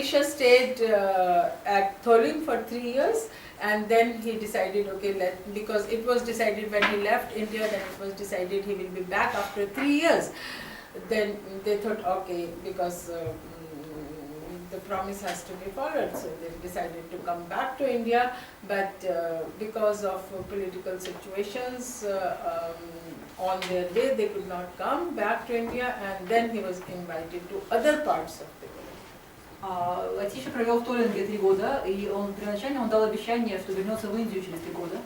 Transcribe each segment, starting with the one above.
Atisha stayed at Tholing for 3 years, and then he decided, okay, because it was decided when he left India, then it was decided he will be back after 3 years. Then they thought, okay, because the promise has to be followed, so they decided to come back to India, but because of political situations on their way, they could not come back to India, and then he was invited to other parts of the world. Атиша провел в Толлинге 3 года, и первоначально он дал обещание, что вернется в Индию через 3 года,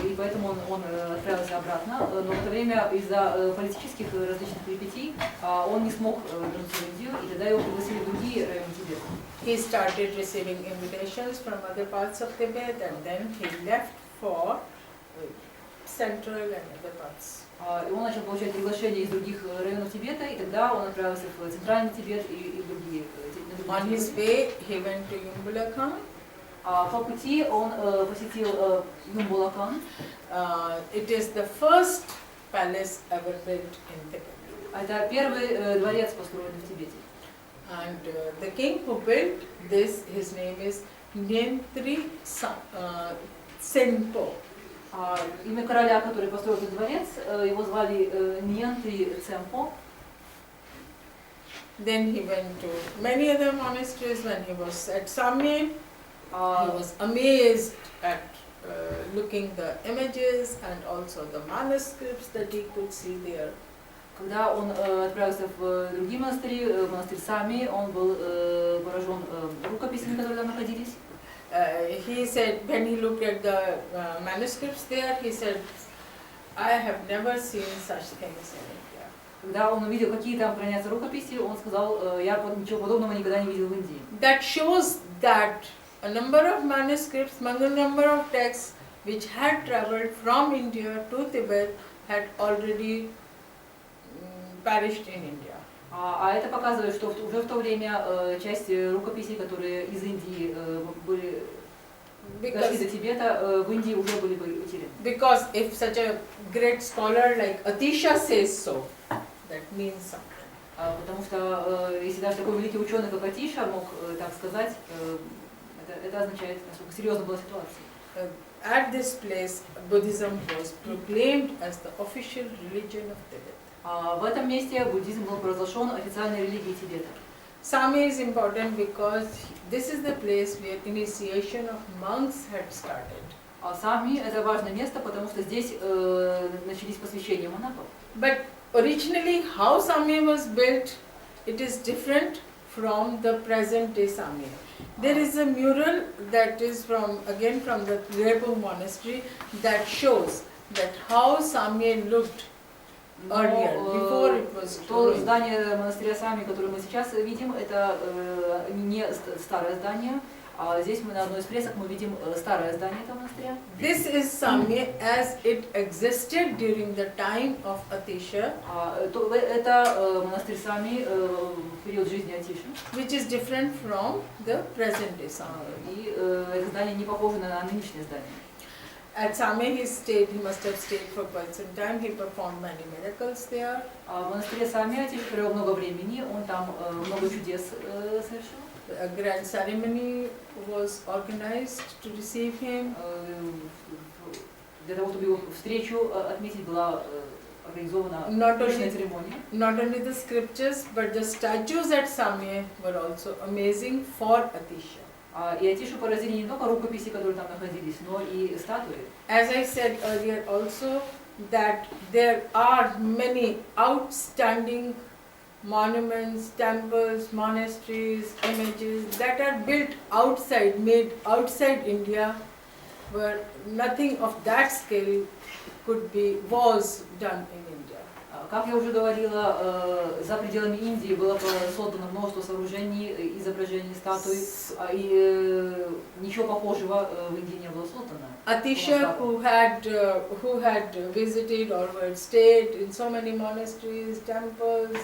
и поэтому он отправился обратно, но в это время из-за политических различных перипетий он не смог вернуться в Индию, и тогда его пригласили в другие районы Тибета. He started receiving invitations from other parts of Tibet, and then he left for central and other parts. И он начал получать приглашения из других районов Тибета, и тогда он отправился в центральный Тибет и в другие. On his way, he went to Yumbulakan. По пути он посетил Юмбулакан. It is the first palace ever built in Tibet. Это первый дворец, построенный в Тибете. And the king who built this, his name is Nyantri Senpo. Имя короля, который построил этот дворец, его звали Ньянтри Цемпо. Then he went to many other monasteries. When he was at Samye, he was amazed at looking the images and also the manuscripts that he could see there. Когда он отправился в другие монастыри, монастырь Сами, он был поражен рукописями, которые там находились. He said, when he looked at the manuscripts there, he said, I have never seen such things in India. Когда он увидел, какие там хранятся рукописи, он сказал, я ничего подобного никогда не видел в Индии. That shows that a number of manuscripts, a number of texts which had traveled from India to Tibet had already perished in India. А это показывает, что уже в то время часть рукописей, которые из Индии были дошли до Тибета, в Индии уже были утеряны. Because if such a great scholar like Atisha says so, that means something. Потому что если даже такой великий ученый, как Атиша, мог так сказать, это означает, насколько серьезна была ситуация. At this place, Buddhism was proclaimed as the official religion of Tibet. В этом месте буддизм был провозглашен официальной религией Тибета. Samye is important because this is the place where initiation of monks had started. Сами это важное место, потому что здесь начались посвящения монахов. But originally, how Samye was built, it is different from the present day Samye. There is a mural that is from the Rebu monastery that shows that how Samye looked earlier, before it was то здание монастыря Сами, которое мы сейчас видим, это не старое здание, а здесь мы на одной из фресок мы видим старое здание этого монастыря. This is Samye as it existed during the time of Atisha. Это монастырь Сами в период жизни Атиши. Which is different from the present day Samye. И это здание не похоже на нынешнее здание. At Samye he must have stayed for quite some time. He performed many miracles there. В монастыре Сами Атиши провел много времени, он там много чудес совершил. A grand ceremony was organized to receive him. Для того, чтобы его встречу отметить, была организована пышная церемония. Not only the scriptures, but the statues at Samye were also amazing for Atisha. И Атишу поразили не только рукописи, которые там находились, но и статуи. As I said earlier also, that there are many outstanding monuments, temples, monasteries, images that are built outside, made outside India, where nothing of that scale was done in India. Как я уже говорила, за пределами Индии было создано множество сооружений, изображений, статуй, и ничего похожего в Индии не было создано. Atisha, who had visited or who had stayed in so many monasteries, temples,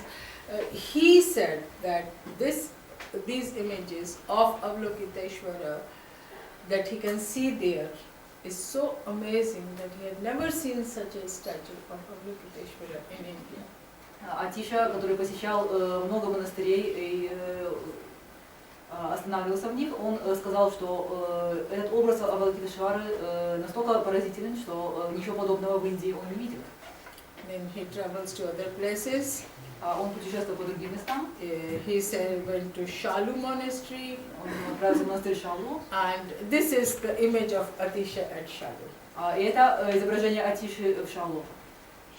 he said that these images of Avalokiteshvara that he can see there is so amazing that he had never seen such a statue of Avalokiteshvara in India. Атиша, который посещал много монастырей и останавливался в них, он сказал, что этот образ Авалокитешвары настолько поразителен, что ничего подобного в Индии он не видел. Then he travels to other places. Он путешествовал по другим местам. He said went to Shalu monastery. Он отправился в монастырь Шалу. And this is the image of Atisha at Shalu. И это изображение Атиши в Шалу.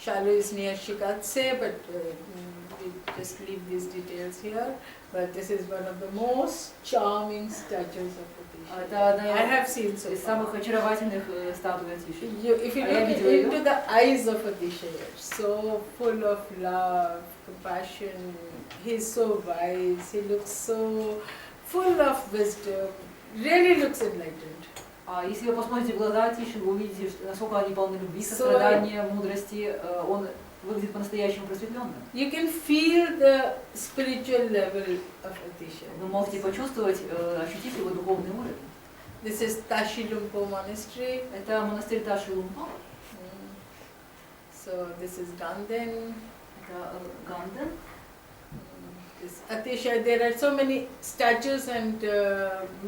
Shalu is near Shikatse, but we just leave these details here. But this is one of the most charming statues of Atisha. Это одна I have seen so из far. самых очаровательных статуй Атиши. If you look into the eyes of Atisha, so full of love, compassion, he's so wise, he looks so full of wisdom, really looks enlightened. Если вы посмотрите в глаза Атиши, вы увидите, насколько они полны любви, сострадания, мудрости. Он выглядит по-настоящему просветленным. You can feel the spiritual level of Atisha. Вы можете почувствовать, ощутить его духовный уровень. This is Tashilumpo monastery. Это монастырь Ташилумпо. So this is Ganden. Это Ганден. This Atisha, there are so many statues and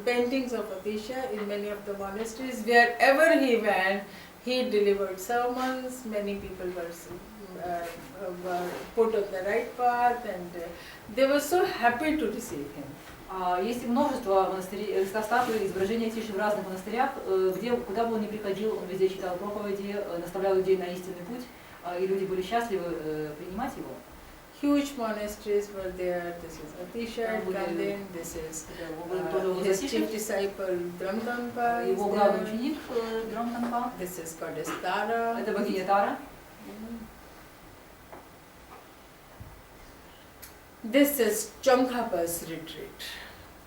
paintings of Atisha in many of the monasteries. Wherever he went, he delivered sermons. Many people were put on the right path, and they were so happy to receive him. Есть множество монастырей, статуй, изображений Атиши в разных монастырях, куда бы он ни приходил, он везде читал проповеди, наставлял людей на истинный путь, и люди были счастливы принимать его. Huge monasteries were there. This is Atisha, Ganden. This is his chief disciple Dramdampa. Его главный ученик Драмдампа. This is goddess Tara. Это богиня Тара. This is Chongkhapa's retreat.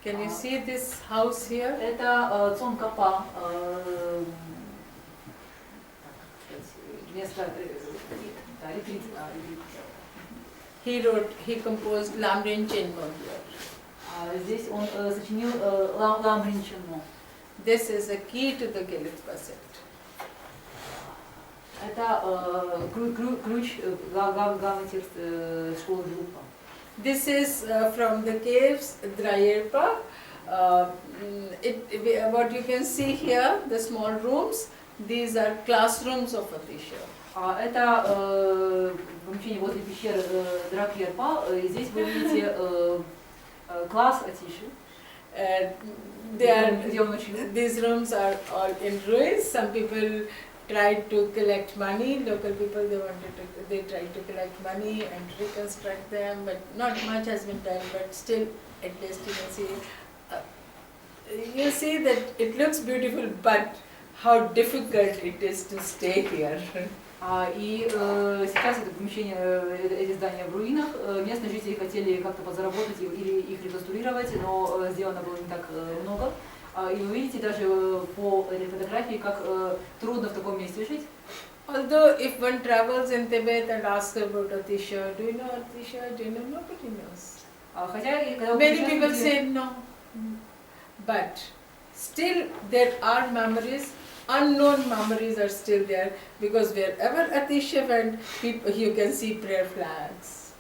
Can you see this house here? Это Цонкапа, место ретрит. He composed Lamrin Chenmo here. Здесь он сочинил Ламрин Ченмо. This is a key to the Gelugpa sect. Это ключ главный текст школы Gelugpa. This is from the caves Drayerpa. What you can see here, the small rooms, these are classrooms of Atisha. Это помещение возле пещеры Дракьерпа. Здесь вы видите класс Атиши. These rooms are all in ruins. Some people tried to collect money. Local people, they tried to collect money and reconstruct them, but not much has been done. But still, at least you see that it looks beautiful, but how difficult it is to stay here. И сейчас это помещение, эти здания в руинах. Местные жители хотели как-то подзаработать или их реконструировать, но сделано было не так много. И вы видите даже по этой фотографии, как трудно в таком месте жить. Although if one travels in Tibet and asks about Atisha, do you know Atisha? Do you know? Nobody knows. Хотя, когда many people say no, but still there are memories. Unknown memories are still there, because wherever Atisha went, you can see prayer flags.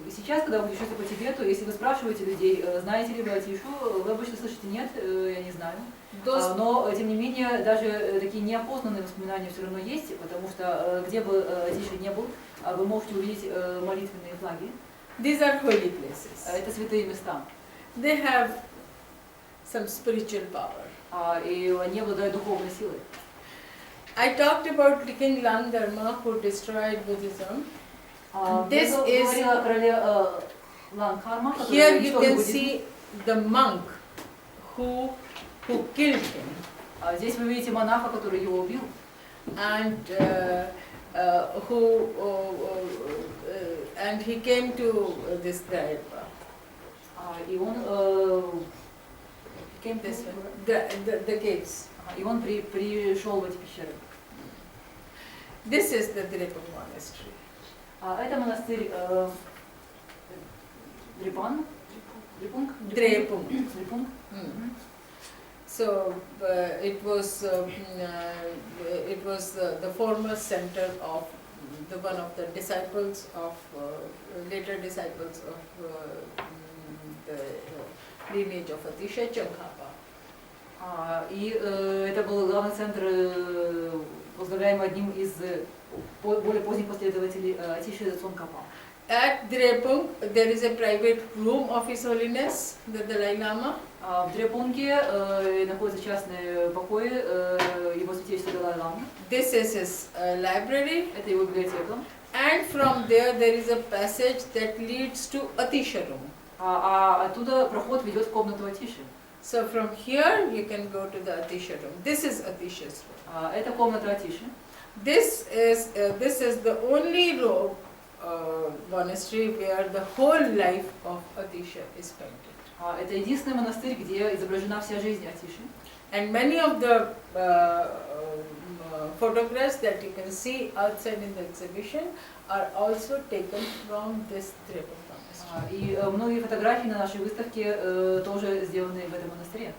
Сейчас, когда вы путешествуете по Тибету, если вы спрашиваете людей, знаете ли вы Атишу, вы обычно слышите нет, я не знаю. Но, тем не менее, даже такие неопознанные воспоминания все равно есть, потому что где бы Атиша не был, вы можете увидеть молитвенные флаги. These are holy places. Это святые места. They have some spiritual power. И они обладают духовной силой. I talked about King Langdharma, who destroyed Buddhism. This is here you can see the monk who killed him. Здесь вы видите монаха, который его убил. And he came to this Drayerpa. И он came this way, the caves. И он пришел в эти пещеры. This is the Drepung monastery. Это монастырь Дрепунг. So it was the former center of one of the disciples of later disciples of the lineage of Atisha Chankapa. И это был главный центр, возглавляемый одним из более поздних последователей Атиши Цонкапа. At Drepung, there is a private room of His Holiness, the Dalai Lama. В Дрепунге находятся частные покои его святейшества Далай-ламы. This is his library. Это его библиотека. And from there is a passage that leads to Atisha room. Оттуда проход ведет в комнату Атиши. So from here you can go to the Atisha room. This is Atisha's room. Это комната Атиши. This is the only room monastery where the whole life of Atisha is painted. Это единственный монастырь, где изображена вся жизнь Атиши. And many of the photographs that you can see outside in the exhibition are also taken from this Drepung monastery. И многие фотографии на нашей выставке тоже сделаны в этом монастыре.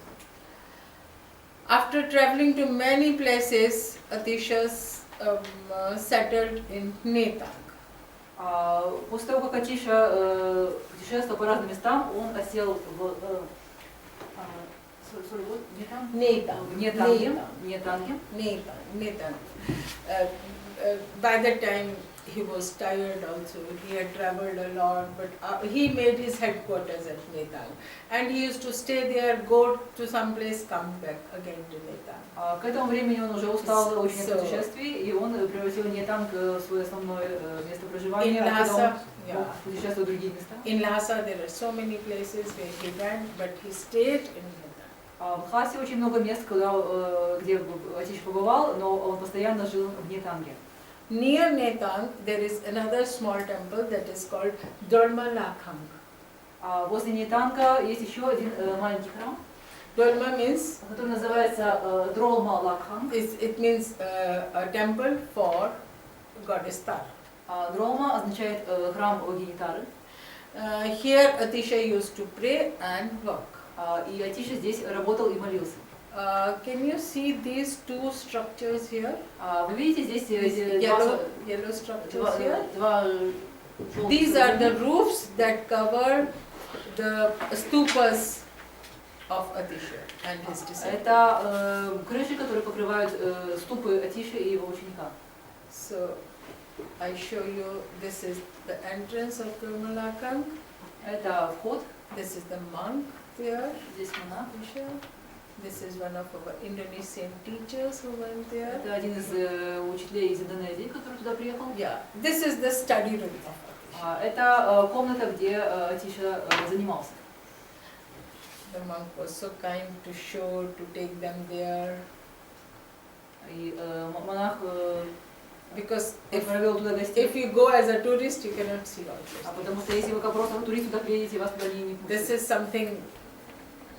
After traveling to many places, Atisha settled in Netang. После того, как Атиша путешествовал по разным местам, он осел в Нетанге. By that time he was tired also, he had traveled a lot, but he made his headquarters at Netang. And he used to stay there, go to some place, come back again to Netang. К этому времени он уже устал очень от путешествий, и он превратил Нетанг в свое основное место проживания, потом путешествовал в другие места. In Lhasa there are so many places where he went, but he stayed in Netang. В Лхасе очень много мест, где Атиш побывал, но он постоянно жил в Нетанге. Near Netang there is another small temple that is called Dormalakhang. Возле Нетанга есть еще один маленький храм, Dorma means который называется Дролма-Лакханг. it means a temple for goddess Tara. Дролма означает храм богини Тары. Here Atisha used to pray and work. И Атиша здесь работал и молился. Can you see these two structures here? Вы видите здесь yellow structures here? Два These are the roofs that cover the stupas of Atisha and his disciples. Это крыши, которые покрывают ступы Атиши и его ученика. So I show you, this is the entrance of Dormalakhang. Это вход. This is the monk there. Здесь монах. This is one of our Indonesian teachers who went there. Это один из учителей из Индонезии, который туда приехал. Yeah, this is the study room of Atisha. Это комната, где Атиша занимался. The monk was so kind to show, to take them there. И монах because провел туда гостей. if you go as a tourist, you cannot see all this. Потому что если вы как просто турист туда приедете, вас туда не пустят. This is something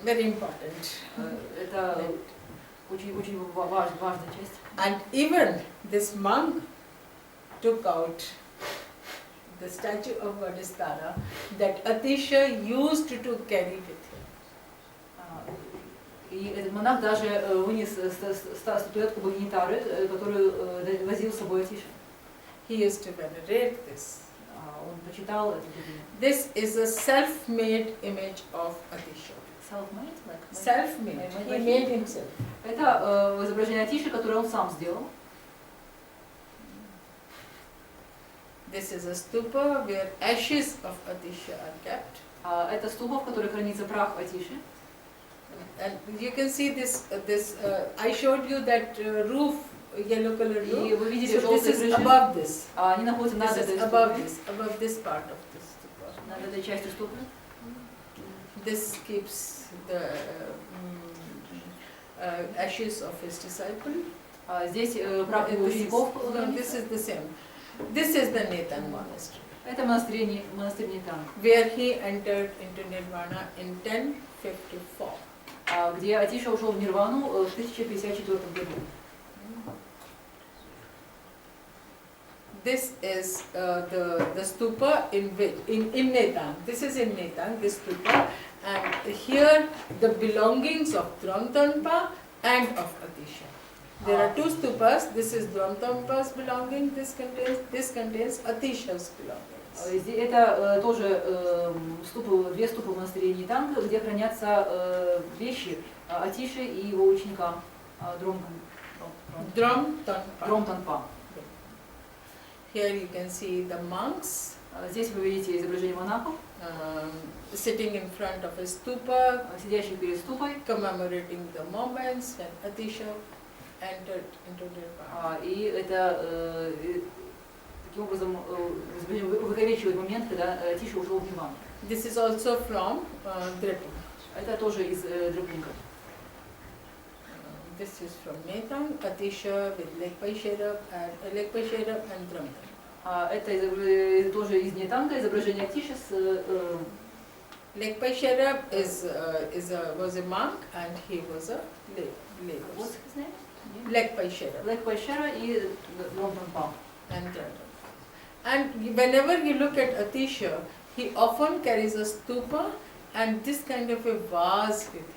very important. Это очень важная часть. And even this monk took out the statue of goddess Tara that Atisha used to carry with him. И этот монах даже вынес статуэтку богини Тары, которую возил с собой Атиша. He used to venerate this. Он почитал эту богиню. This is a self-made image of Atisha. Self-made? Self-made. He made himself. Это изображение Атиши, которое он сам сделал. This is a stupa where ashes of Atisha are kept. Это ступа, в которой хранится прах Атиши. And you can see this. I showed you that roof, yellow color roof. Вы видели so this is крыши. above this. Они находятся над This этой is above this part of this stupa. Над этой частью ступы. This keeps the ashes of his disciple. Здесь прах его учеников. This is the same. This is the Netang monastery. Это монастырь Нетанг. Where he entered into Nirvana in 1054. Где Атиша ушел в Нирвану в 1054 году. This is the stupa in Netang. This is in Netang, this stupa, and here the belongings of Drontonpa and of Atisha. There are two stupas. This is Drontonpa's belonging. This contains Atisha's belonging. Это тоже две ступы в монастыре Нитанга, где хранятся вещи Атиши и его ученика Дромтанпа. Here you can see the monks. Здесь вы видите изображение монахов, sitting in front of a stupa, сидящих перед ступой, commemorating the moments when Atisha entered into Nirvana. И это таким образом увековечивает момент, когда Атиша ушел в Нирвану. This is also from Drepung. Это тоже из Дрепунга. This is from Metang, Atisha with Lekpai Sherab and Dramtan. Это тоже из Нитанга, изображение Атиши с Lekpai Sherab was a monk and he was a lay. What's his name? Lekpai Sherab. Lekpai Sherab и Dramtan. And whenever you look at Atisha, he often carries a stupa and this kind of a vase with him.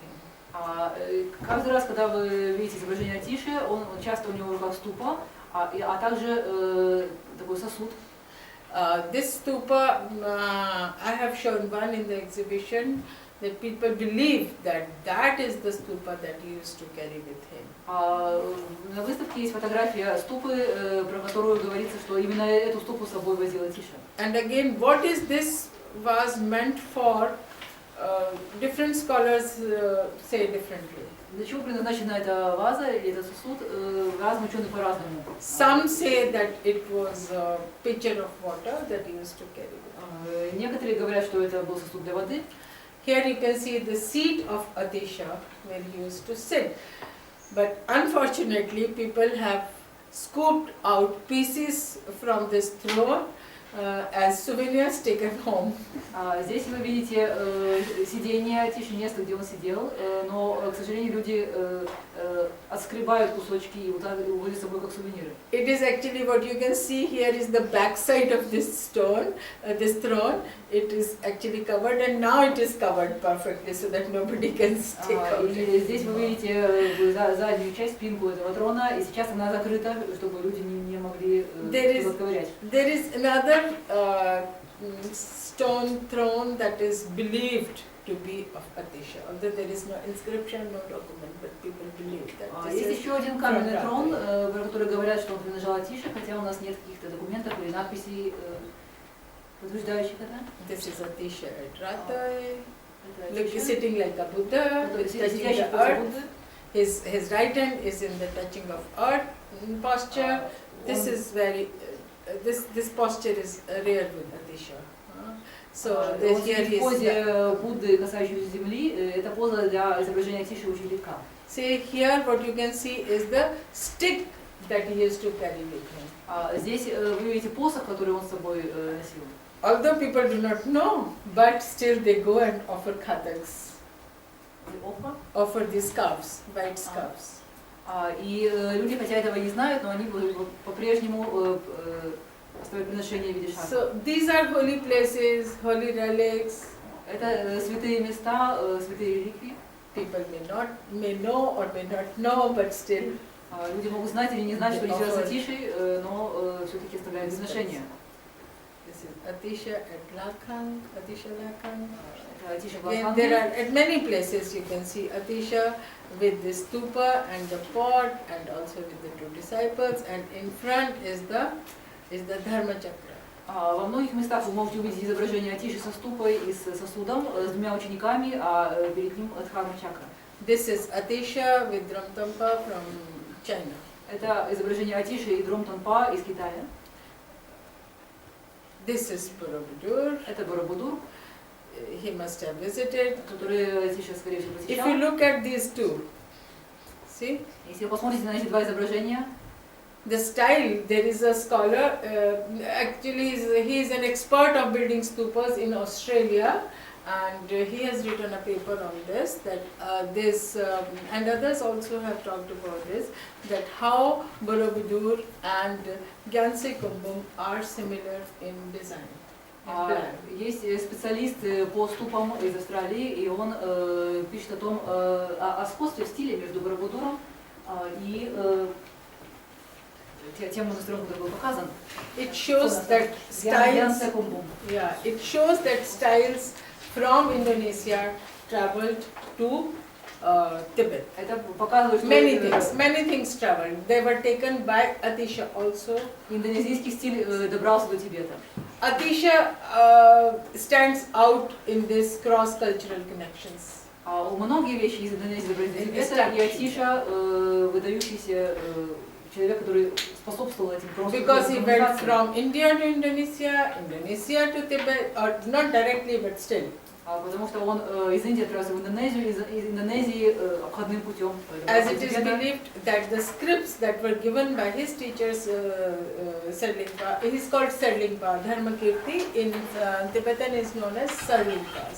Каждый раз, когда вы видите изображение Атиши, часто у него в руках ступа, а также такой сосуд. This stupa, I have shown one in the exhibition, that people believe that that is the stupa that he used to carry with him. На выставке есть фотография ступы, про которую говорится, что именно эту ступу с собой возил Атиша. And again, what is this vase meant for? Different scholars say differently. Для чего предназначена эта ваза или этот сосуд? Разные ученые по-разному. Some say that it was a pitcher of water that he used to carry. Некоторые говорят, что это был сосуд для воды. Here you can see the seat of Atisha where he used to sit. But unfortunately, people have scooped out pieces from this throne as souvenirs taken home. Здесь вы видите сиденье Атиши, место, где он сидел, но, к сожалению, люди отскребают кусочки и увозят с собой как сувениры. It is actually what you can see here is the back side of this throne. It is actually covered, and now it is covered perfectly so that nobody can stick out. Здесь вы видите заднюю часть, спинку этого трона, и сейчас она закрыта, чтобы люди не могли отковырять. There is another stone throne that is believed to be of Atisha, although there is no inscription, no document, but people believe that this is. Есть еще один каменный трон, про который говорят, что он принадлежал Атише, хотя у нас нет каких-то документов или надписей, подтверждающих это. This is Atisha at Ratha, sitting like a Buddha, touching the earth. His right hand is in the touching of earth posture. This is very. This posture is rare with Atisha. So here he is. Позе Будды, касающейся земли, это поза для изображения Атиши очень редка. See here, what you can see is the stick that he used to carry with him. Здесь вы видите посох, который он с собой носил. Although people do not know, but still they go and offer khataks. Offer these scarves, white scarves. И люди, хотя этого не знают, но они по-прежнему оставляют приношения в виде шарфа. So these are holy places, holy relics. Это святые места, святые реликвии. People may know or may not know, but still. Люди могут знать или не знать, что они связаны с Атишей, но все-таки оставляют приношения. This is Atisha at Lakhang, Atisha Lakhang. Again, there are at many places you can see Atisha with the stupa and the pot, and also with the two disciples, and in front is the Dharma Chakra. Во многих местах вы можете увидеть изображение Атиши со ступой и с сосудом, с двумя учениками, а перед ним Дхарма Чакра. This is Atisha with Dramtampa from China. Это изображение Атиши и Дромтанпа из Китая. This is Borobudur. Это Боробудур. He must have visited. Который Атиша, скорее всего, посещал. If you look at these two, see? Если вы посмотрите на эти два изображения, the style, there is a scholar, actually he is an expert of building stupas in Australia, and he has written a paper on this, that and others also have talked about this, that how Borobudur and Gyanse Kumbum are similar in design. Есть специалист по ступам из Австралии, и он пишет о сходстве в стиле между Боробудуром и тему настроения был показан. It shows that styles, yeah, it shows that styles from Indonesia traveled to Tibet. Это показывает, что Many things traveled. They were taken by Atisha also. Индонезийский стиль добрался до Тибета. Atisha stands out in this cross-cultural connections. Многие вещи из Индонезии добрались до Тибета, и Атиша выдающийся человек, который способствовал этим cross-cultural Because he went from India to Indonesia, Indonesia to Tibet, or not directly but still. Потому что он из Индии отправился в Индонезию, из Индонезии обходным путем. As it is believed that the scripts that were given by his teachers, Serlingpa, he is called Serlingpa, Dharmakirti, in Tibetan is known as Serlingpa.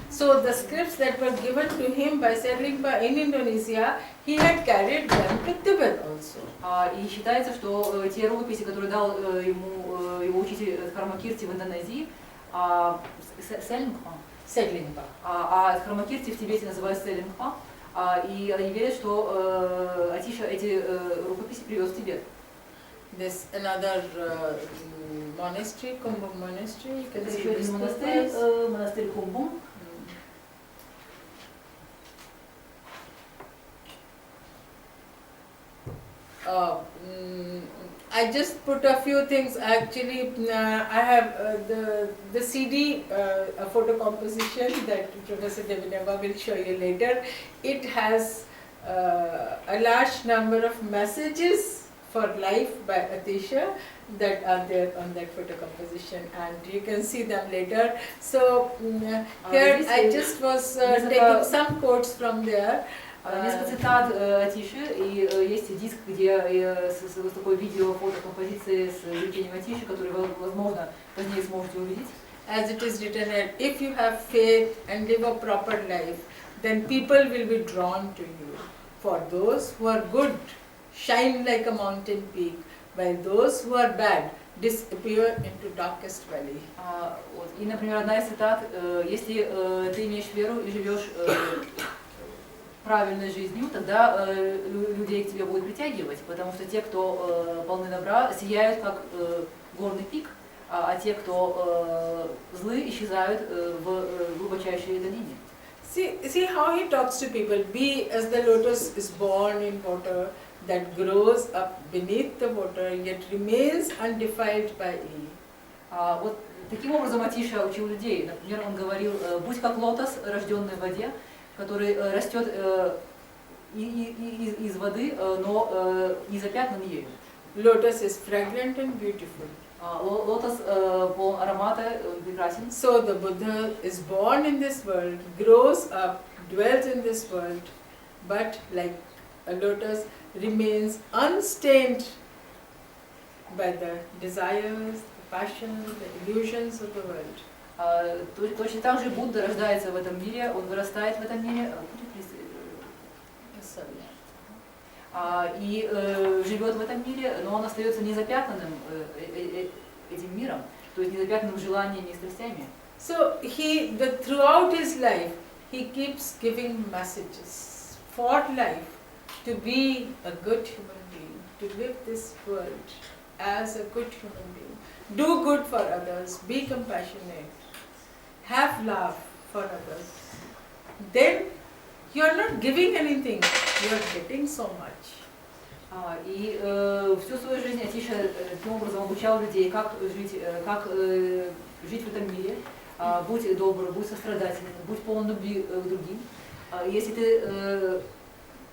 So the scripts that were given to him by Serlingpa in Indonesia, he had carried them to Tibet also. И считается, что те рукописи, которые дал ему его учитель Дхармакирти в Индонезии, Селлингпа. А Дхармакирти в Тибете называется Селлингпа, и они верят, что Атиша эти рукописи привез в Тибет. This another monastery, Kumbum monastery. You can see еще один монастырь, монастырь Кумбум. I just put a few things. Actually, I have the CD, a photo composition that Professor Devineva will show you later. It has a large number of messages for life by Atisha that are there on that photo composition, and you can see them later. So here I just was taking some quotes from there. Несколько цитат Атиши, и есть диск, где с такой видео-фото композиции с изучением Атиши, который, возможно, позднее сможете увидеть. As it is written here, if you have faith and live a proper life, then people will be drawn to you. For those who are good, shine like a mountain peak, while those who are bad disappear into darkest valley. И, например, одна из цитат: если ты имеешь веру и живешь правильной жизнью, тогда людей к тебе будут притягивать, потому что те, кто полны добра, сияют как горный пик, а те, кто злы, исчезают в глубочайшей долине. See how he talks to people. Be as the lotus is born in water that grows up beneath the water, yet remains undefiled by E. Вот таким образом Атиша учил людей. Например, он говорил: будь как лотос, рожденный в воде, который растет из воды, но не запятнан ею. Lotus is fragrant and beautiful. Лотос полон аромата, прекрасен. So the Buddha is born in this world, grows up, dwells in this world, but like a lotus remains unstained by the desires, the passions, the illusions of the world. Точно так же Будда рождается в этом мире, он вырастает в этом мире и живет в этом мире, но он остается незапятнанным этим миром, то есть незапятнанным желаниями и страстями. So throughout his life, he keeps giving messages for life, to be a good human being, to live this world as a good human being, do good for others, be compassionate, have love for others. Then you are not giving anything, you are getting so much. И всю свою жизнь Атиша таким образом обучал людей, как жить в этом мире. Будь добр, будь сострадательным, будь полон любви к другим. Если ты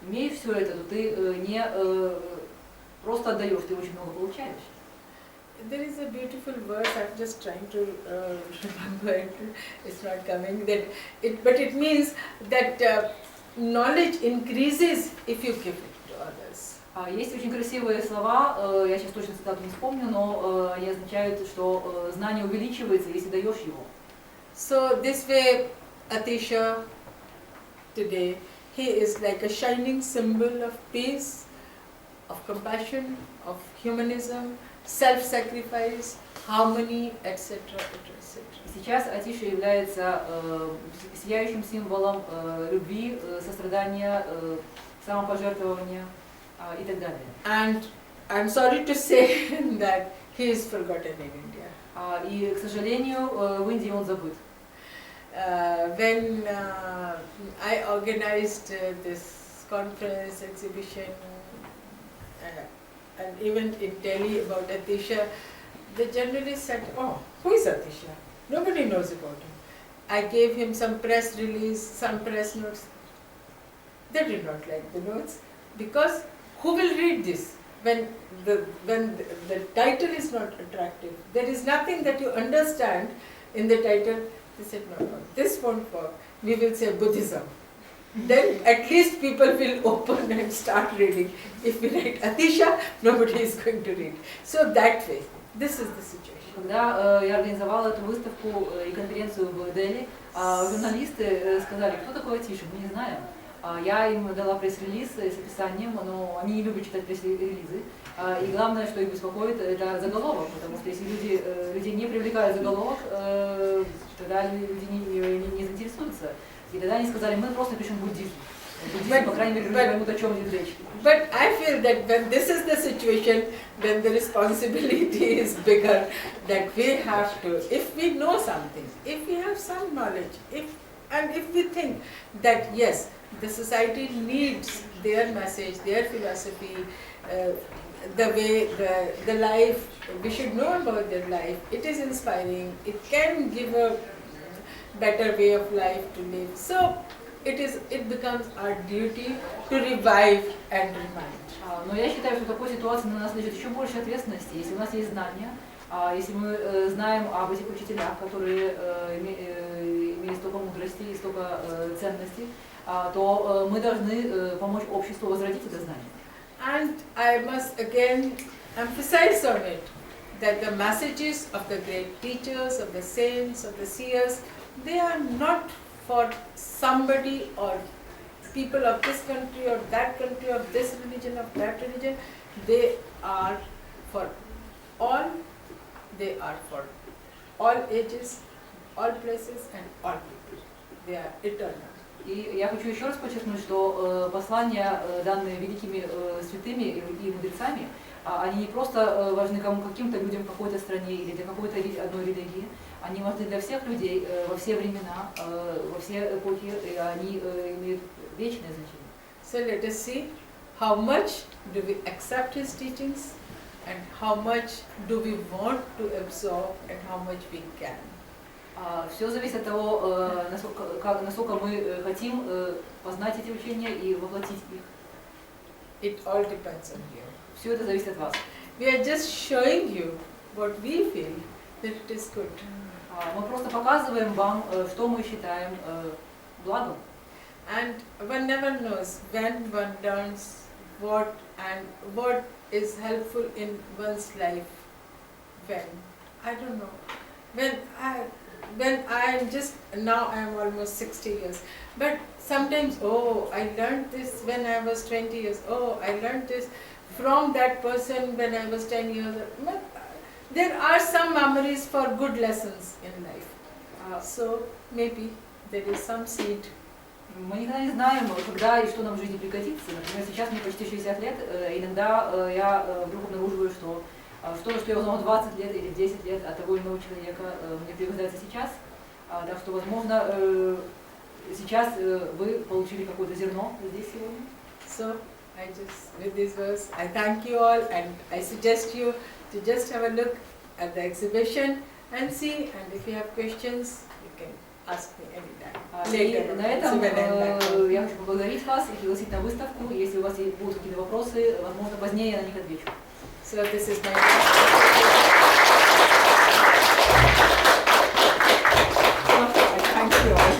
имеешь все это, то ты не просто отдаешь, ты очень много получаешь. There is a beautiful verse. I'm just trying to remember it. It's not coming. But it means that knowledge increases if you give it to others. Есть очень красивые слова. Я сейчас точно цитату не вспомню, но они означают, что знание увеличивается, если даешь его. So this way, Atisha today, he is like a shining symbol of peace, of compassion, of humanism, self-sacrifice, harmony, etc., etc. Сейчас Атиша является сияющим символом любви, сострадания, самопожертвования, и так далее. And I'm sorry to say that he is forgotten in India. И, к сожалению, в Индии он забыт. When I organized this conference, exhibition, an event in Delhi about Atisha, they generally said, "Oh, who is Atisha? Nobody knows about him." I gave him some press release, some press notes. They did not like the notes because who will read this when the title is not attractive? There is nothing that you understand in the title. They said, no, this won't work. We will say Buddhism. Then at least people will open and start reading. If we write Atisha, nobody is going to read. So that way, this is the situation. Когда я организовала эту выставку и конференцию в Дели, журналисты сказали, кто такой Атиши, мы не знаем. Я им дала пресс-релиз с описанием, но они не любят читать пресс-релизы. И главное, что их беспокоит, это заголовок, потому что если людей не привлекает заголовок, тогда люди не заинтересуются. И тогда они сказали, мы просто пишем буддизм. Буддизм, по крайней мере, люди поймут, о чем идет речь. But I feel that when this is the situation, then the responsibility is bigger, that we have to, if we know something, if we have some knowledge, if we think that yes, the society needs their message, their philosophy, the way, the life, we should know about their life. It is inspiring. It can give a better way of life to live. So it becomes our duty to revive and remind. Но я считаю, что в такой ситуации на нас лежит еще больше ответственности. Если у нас есть знания, если мы знаем об этих учителях, которые имеют столько мудрости и столько ценностей, то мы должны помочь обществу возродить это знание. And I must again emphasize on it that the messages of the great teachers, of the saints, of the seers, they are not for somebody or people of this country or that country, of this religion, of that religion. They are for all. They are for all ages, all places and all people. They are eternal. И я хочу еще раз подчеркнуть, что послания, данные великими святыми и мудрецами, они не просто важны каким-то людям в какой-то стране или для какой-то одной религии, они важны для всех людей во все времена, во все эпохи, и они имеют вечное значение. So let us see how much do we accept his teachings and how much do we want to absorb and how much we can. Все зависит от того, насколько мы хотим познать эти учения и воплотить их. It all depends on you. Все это зависит от вас. We are just showing you what we feel that it is good. Мы просто показываем вам, что мы считаем благом. And one never knows when one learns what is helpful in one's life. When? I don't know. When I am just, now I am almost 60 years, but sometimes, oh, I learned this when I was 20 years, oh, I learned this from that person when I was 10 years old. There are some memories for good lessons in life. So maybe there is some seed. Мы никогда не знаем, когда и что нам в жизни пригодится. Например, сейчас мне почти 60 лет, иногда я вдруг обнаруживаю, что что я узнал 20 лет или 10 лет от того или иного человека мне пригождается сейчас. Так что, возможно, сейчас вы получили какое-то зерно здесь сегодня. So, I just, with this verse, I thank you all and I suggest you to just have a look at the exhibition and see, and if you have questions, you can ask me anytime. И на этом я хочу поблагодарить вас и пригласить на выставку. Если у вас будут какие-то вопросы, возможно, позднее я на них отвечу. So this is my thank you all.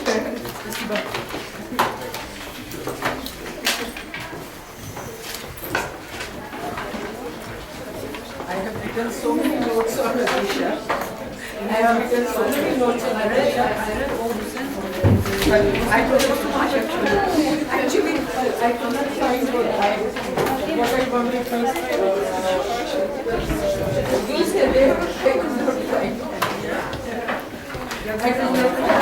Спасибо. I have written so many notes on Atisha. I have written so many notes on Atisha. I read all the sentences. I don't know too much actually. Actually, I cannot find what I wanted first. These are there. I could not find. I could not find.